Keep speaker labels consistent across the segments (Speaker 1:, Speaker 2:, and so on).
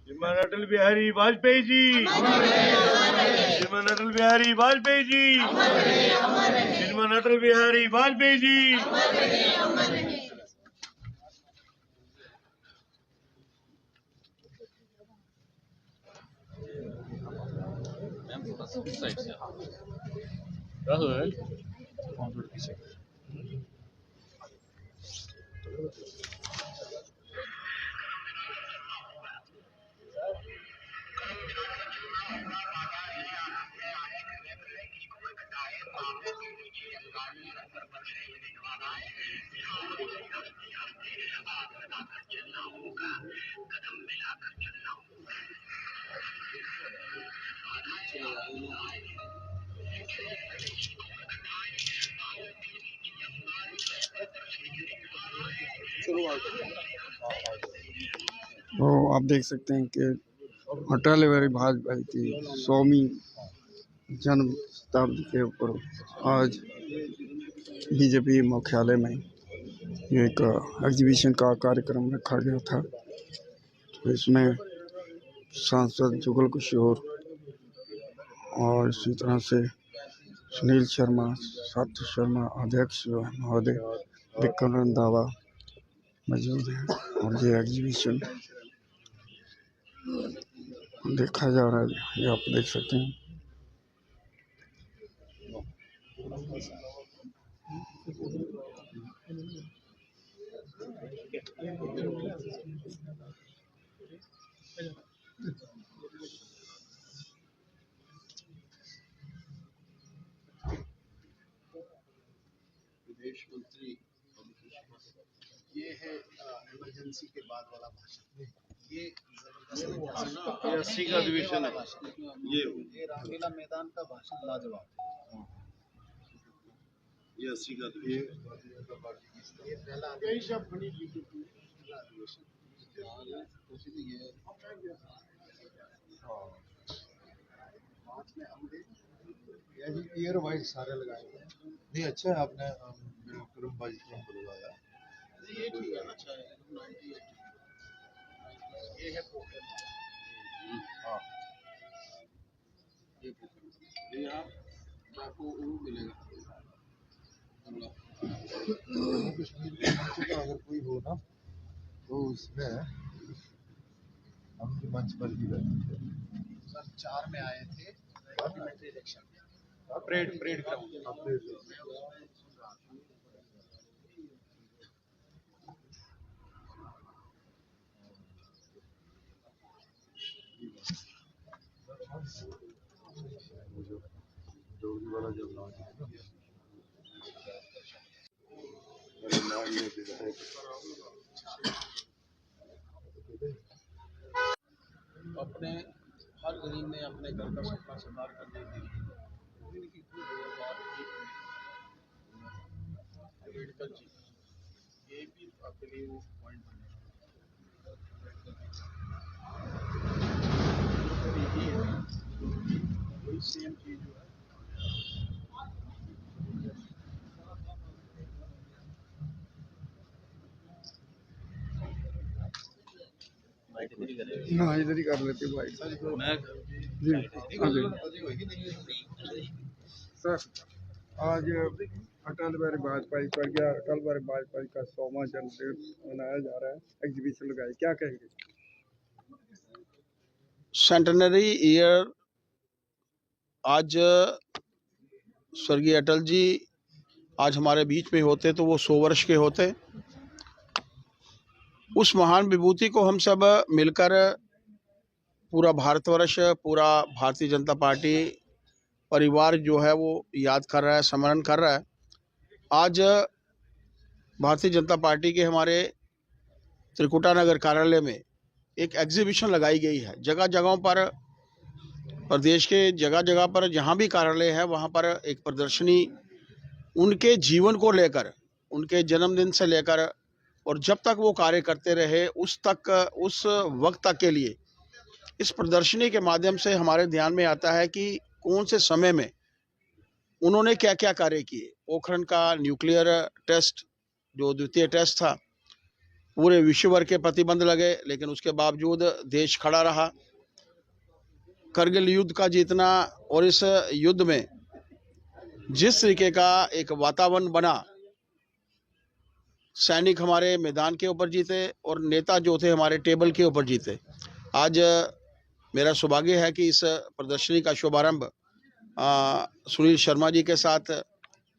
Speaker 1: श्रीमान अटल बिहारी वाजपेयी जी, श्रीमान अटल बिहारी वाजपेयी जी, श्रीमान अटल बिहारी वाजपेयी जी। राहुल
Speaker 2: तो आप देख सकते हैं कि अटल बिहारी वाजपेयी की 100वीं जन्म शताब्दी के ऊपर आज बीजेपी मुख्यालय में एक एग्जीबिशन का कार्यक्रम रखा गया था। तो इसमें सांसद जुगल किशोर और इसी तरह से सुनील शर्मा, सातु शर्मा, अध्यक्ष महोदय विक्रम रंधावा मौजूद हैं और ये एग्जीबिशन देखा जा रहा है। ये आप देख सकते हैं।
Speaker 3: विदेश मंत्री ये है इमरजेंसी के बाद वाला भाषण। ये
Speaker 1: 80 का अधिवेशन है।
Speaker 3: ये रामलीला मैदान का भाषण लाजवाब है।
Speaker 1: ये 80 का
Speaker 3: ये पहला अधिवेशन। ईयर वाइज सारे लगाए गए।
Speaker 4: नहीं अच्छा है आपने क्रम बुलवाया।
Speaker 3: ये ठीक है, अच्छा है। 98 ये है पोखर।
Speaker 4: हाँ
Speaker 3: ये यहाँ आपको वो मिलेगा।
Speaker 4: जम्मू कश्मीर के मंच का अगर कोई हो ना तो उसमें हम मंच पर ही रहते थे।
Speaker 3: सर 4 में आए थे पार्लियामेंट्री इलेक्शन में। Parade ground.
Speaker 4: जोड़ी वाला जब लॉन्च है ना
Speaker 3: अपने हर गरीब ने अपने घर का सपना साकार करने के लिए इनकी अम्बेडकर जी ये भी आपके लिए वो पॉइंट वही सेम चीज जो है।
Speaker 2: ना इधर ही कर लेते भाई जी। हाँ जी सर, आज अटल बिहारी वाजपेयी पर क्या अटल बिहारी वाजपेयी का 100वां जन्मदिन मनाया जा रहा है, एग्जीबिशन लगाई, क्या कहेंगे?
Speaker 3: सेंटेनरी ईयर आज स्वर्गीय अटल जी आज हमारे बीच में होते तो वो 100 वर्ष के होते। उस महान विभूति को हम सब मिलकर पूरा भारतवर्ष, पूरा भारतीय जनता पार्टी परिवार जो है वो याद कर रहा है, स्मरण कर रहा है। आज भारतीय जनता पार्टी के हमारे त्रिकुटा नगर कार्यालय में एक एग्जीबिशन लगाई गई है। जगह जगहों पर, प्रदेश के जगह जगह पर जहाँ भी कार्यालय है वहाँ पर एक प्रदर्शनी उनके जीवन को लेकर, उनके जन्मदिन से लेकर और जब तक वो कार्य करते रहे उस वक्त तक के लिए इस प्रदर्शनी के माध्यम से हमारे ध्यान में आता है कि कौन से समय में उन्होंने क्या क्या कार्य किए। पोखरण का न्यूक्लियर टेस्ट जो द्वितीय टेस्ट था, पूरे विश्व भर के प्रतिबंध लगे, लेकिन उसके बावजूद देश खड़ा रहा। करगिल युद्ध का जीतना और इस युद्ध में जिस तरीके का एक वातावरण बना, सैनिक हमारे मैदान के ऊपर जीते और नेता जो थे हमारे टेबल के ऊपर जीते। आज मेरा सौभाग्य है कि इस प्रदर्शनी का शुभारंभ सुनील शर्मा जी के साथ,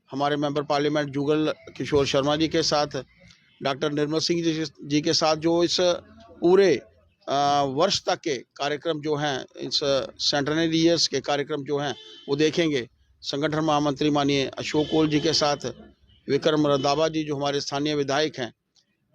Speaker 3: हमारे मेंबर पार्लियामेंट जुगल किशोर शर्मा जी के साथ, डॉक्टर निर्मल सिंह जी के साथ, जो इस पूरे वर्ष तक के कार्यक्रम जो हैं, इस सेंटेनरी ईयर्स के कार्यक्रम जो हैं वो देखेंगे। संगठन महामंत्री माननीय अशोक कोल जी के साथ, विक्रम रंधावा जी जो हमारे स्थानीय विधायक हैं,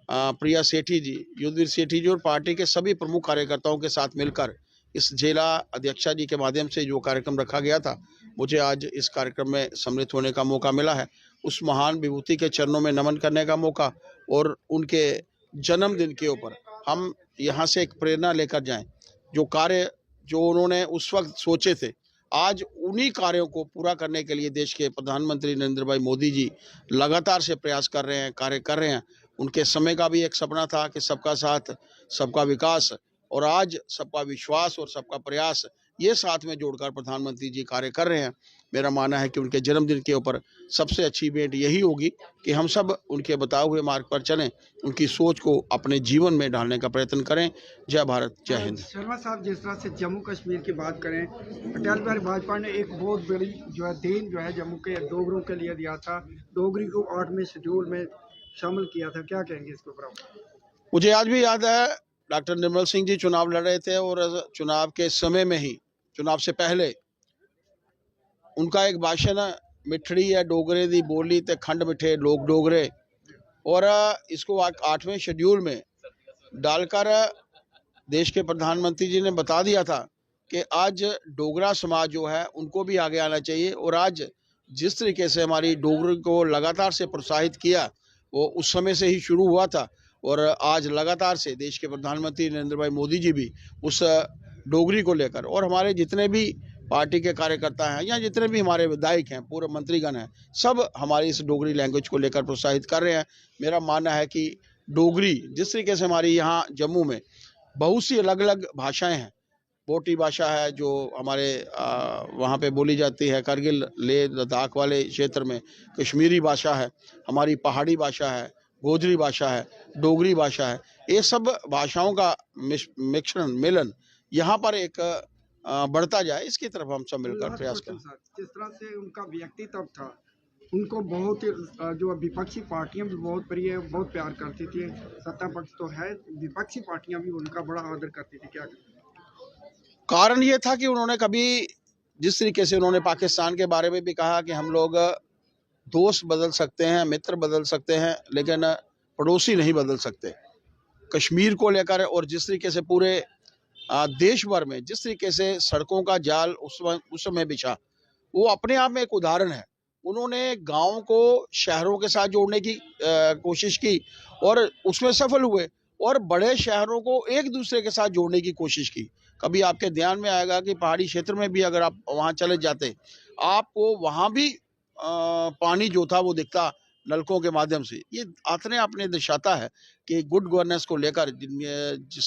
Speaker 3: प्रिया सेठी जी, युद्धवीर सेठी जी और पार्टी के सभी प्रमुख कार्यकर्ताओं के साथ मिलकर इस जिला अध्यक्षा जी के माध्यम से जो कार्यक्रम रखा गया था, मुझे आज इस कार्यक्रम में सम्मिलित होने का मौका मिला है। उस महान विभूति के चरणों में नमन करने का मौका और उनके जन्मदिन के ऊपर हम यहाँ से एक प्रेरणा लेकर जाएं। जो कार्य जो उन्होंने उस वक्त सोचे थे, आज उन्हीं कार्यों को पूरा करने के लिए देश के प्रधानमंत्री नरेंद्र भाई मोदी जी लगातार से प्रयास कर रहे हैं, कार्य कर रहे हैं। उनके समय का भी एक सपना था कि सबका साथ, सबका विकास, और आज सबका विश्वास और सबका प्रयास, ये साथ में जोड़कर प्रधानमंत्री जी कार्य कर रहे हैं। मेरा मानना है कि उनके जन्मदिन के ऊपर सबसे अच्छी भेंट यही होगी कि हम सब उनके बताए हुए मार्ग पर चलें, उनकी सोच को अपने जीवन में ढालने का प्रयत्न करें। जय भारत, जय हिंद।
Speaker 2: शर्मा साहब, जिस तरह से जम्मू कश्मीर की बात करें, अटल बिहारी वाजपेयी ने एक बहुत बड़ी जो है देन जो है जम्मू के डोगरों के लिए दिया था, डोगरी को 8वें शेड्यूल में शामिल किया था, क्या कहेंगे इसके ऊपर?
Speaker 3: मुझे आज भी याद है, डॉक्टर निर्मल सिंह जी चुनाव लड़ रहे थे और चुनाव के समय में ही, चुनाव से पहले, उनका एक भाषण, मिठड़ी है डोगरे दी बोली ते खंड मिठे लोग डोगरे, और इसको 8वें शेड्यूल में डालकर देश के प्रधानमंत्री जी ने बता दिया था कि आज डोगरा समाज जो है उनको भी आगे आना चाहिए। और आज जिस तरीके से हमारी डोगरी को लगातार से प्रोत्साहित किया, वो उस समय से ही शुरू हुआ था, और आज लगातार से देश के प्रधानमंत्री नरेंद्र भाई मोदी जी भी उस डोगरी को लेकर, और हमारे जितने भी पार्टी के कार्यकर्ता हैं या जितने भी हमारे विधायक हैं, पूरे मंत्रीगण हैं, सब हमारी इस डोगरी लैंग्वेज को लेकर प्रोत्साहित कर रहे हैं। मेरा मानना है कि डोगरी जिस तरीके से हमारी यहाँ जम्मू में बहुत सी अलग अलग भाषाएं हैं, बोटी भाषा है जो हमारे वहाँ पे बोली जाती है, करगिल लेह लद्दाख वाले क्षेत्र में कश्मीरी भाषा है, हमारी पहाड़ी भाषा है, गोजरी भाषा है, डोगरी भाषा है, ये सब भाषाओं का मिश्रण, मिलन यहाँ पर एक बढ़ता जाए, इसकी तरफ हम सब मिलकर प्रयास करें।
Speaker 2: जिस तरह से उनका व्यक्तित्व था, उनको बहुत जो विपक्षी पार्टियां भी बहुत प्रिय, बहुत प्यार करती थी, सत्ता पक्ष तो है, विपक्षी पार्टियां भी उनका बड़ा आदर करती थी, क्या
Speaker 3: कारण ये था कि उन्होंने कभी, जिस तरीके से उन्होंने पाकिस्तान के बारे में भी कहा कि हम लोग दोस्त बदल सकते हैं, मित्र बदल सकते हैं, लेकिन पड़ोसी नहीं बदल सकते। कश्मीर को लेकर और जिस तरीके से पूरे देश भर में जिस तरीके से सड़कों का जाल उस समय बिछा, वो अपने आप में एक उदाहरण है। उन्होंने गाँव को शहरों के साथ जोड़ने की कोशिश की और उसमें सफल हुए, और बड़े शहरों को एक दूसरे के साथ जोड़ने की कोशिश की। कभी आपके ध्यान में आएगा कि पहाड़ी क्षेत्र में भी अगर आप वहाँ चले जाते, आपको वहाँ भी पानी जो था वो दिखता नलकों के माध्यम से। ये अपने आप में दर्शाता है कि गुड गवर्नेंस को लेकर जिस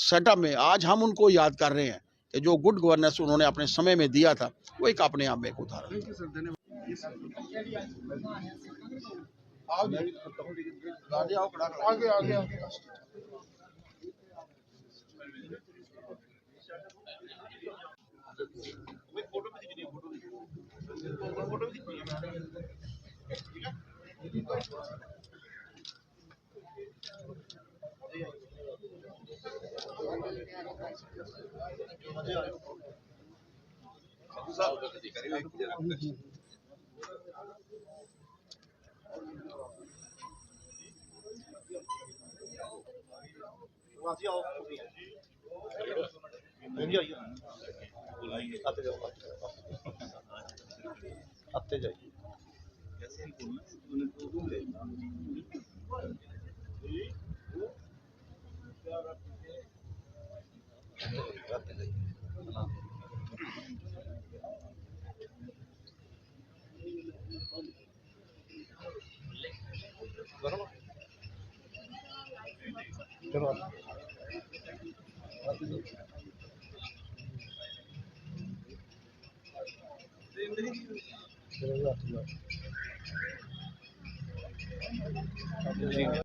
Speaker 3: सेटअप में आज हम उनको याद कर रहे हैं कि जो गुड गवर्नेंस उन्होंने अपने समय में दिया था, वो एक अपने आप में एक उदाहरण है।
Speaker 5: आते जाइए।
Speaker 4: चलो 8,000